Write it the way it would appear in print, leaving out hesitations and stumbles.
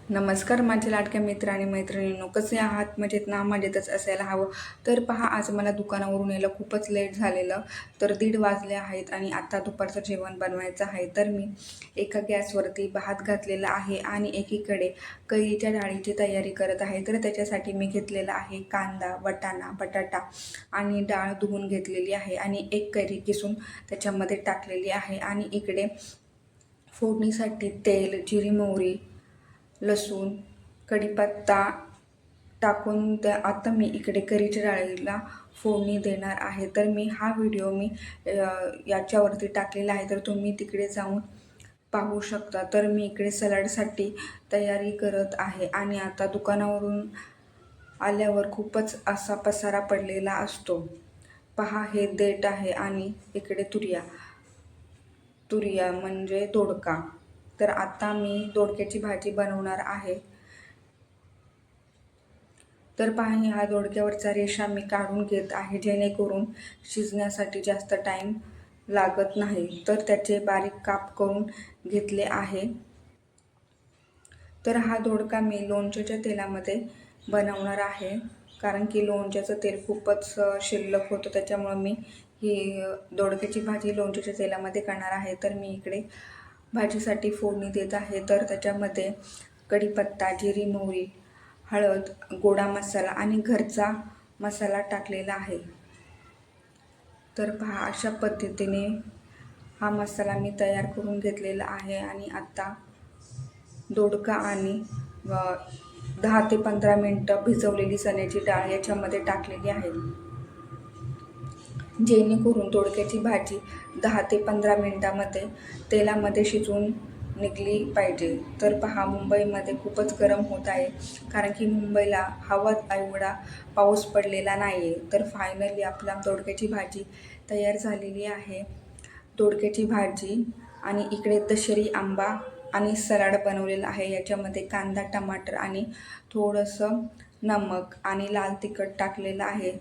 नमस्कार माझ्या लाडक्या मित्र आणि मैत्रिणींनो, कसे आहात? मजेत ना? मजेतच असायला हवं. तर पहा, आज मला दुकानावरून यायला खूपच लेट झालेलं. तर 1:30 वाजले आहेत आणि आता दुपारचं जेवण बनवायचं आहे. तर मी एका गॅसवरती भात घातलेला आहे आणि एकीकडे कढीच्या डाळीची तयारी करत आहे. तर त्याच्यासाठी मी घेतलेला आहे कांदा, वाटाणा, बटाटा आणि डाळ धुवून घेतलेली आहे आणि एक कैरी किसून त्याच्यामध्ये टाकलेली आहे. आणि इकडे फोडणीसाठी तेल, जिरी, मोहरी, लसूण, कढीपत्ता टाकून आता मी इकडे कढीच्या डाळीला फोडणी देणार आहे. तर हा व्हिडिओ मी याच्यावरती टाकलेला आहे, तर तुम्ही तिकडे जाऊन पाहू शकता. तर मी इकडे सलाडसाठी तयारी करत आहे आणि आता दुकानावरून आल्यावर खूपच असा पसारा पडलेला असतो. पहा, हे देठ आहे आणि इकडे तुरिया तुरिया म्हणजे दोडका. तर आता मी दोडक्याची भाजी बनवणार आहे. तर पहा, ह्या दोडक्यावरचा रेषा मी काढून घेत आहे, जेणेकरून शिजण्यासाठी जास्त टाईम लागत नाही. तर त्याचे बारीक काप करून घेतले आहे. तर हा दोडका मी लोणच्याच्या तेलामध्ये बनवणार आहे, कारण की लोणच्याचं तेल खूपच शिल्लक होतं. त्याच्यामुळं मी ही दोडक्याची भाजी लोणच्याच्या तेलामध्ये करणार आहे. तर मी इकडे भाजीसाठी फोडणी देत आहे. तर त्याच्यामध्ये कढीपत्ता, जिरी, मोहरी, हळद, गोडा मसाला आणि घरचा मसाला टाकलेला आहे. तर पहा, अशा पद्धतीने हा मसाला मी तयार करून घेतलेला आहे. आणि आता दोडका आणि 10 ते 15 मिनटं भिजवलेली चण्याची डाळ याच्यामध्ये टाकलेली आहे, जेणेकरून दोडक्याची भाजी 10 ते 15 मिनटामध्ये तेलामध्ये शिजून निघली पाहिजे. तर पहा, मुंबईमध्ये खूपच गरम होत आहे, कारण की मुंबईला हवा एवढा पाऊस पडलेला नाही आहे. तर फायनली आपला दोडक्याची भाजी तयार झालेली आहे. दोडक्याची भाजी आणि इकडे दशेरी आंबा आणि सलाड बनवलेला आहे. याच्यामध्ये कांदा, टमाटर आणि थोडंसं नमक आणि लाल तिखट टाकलेलं आहे.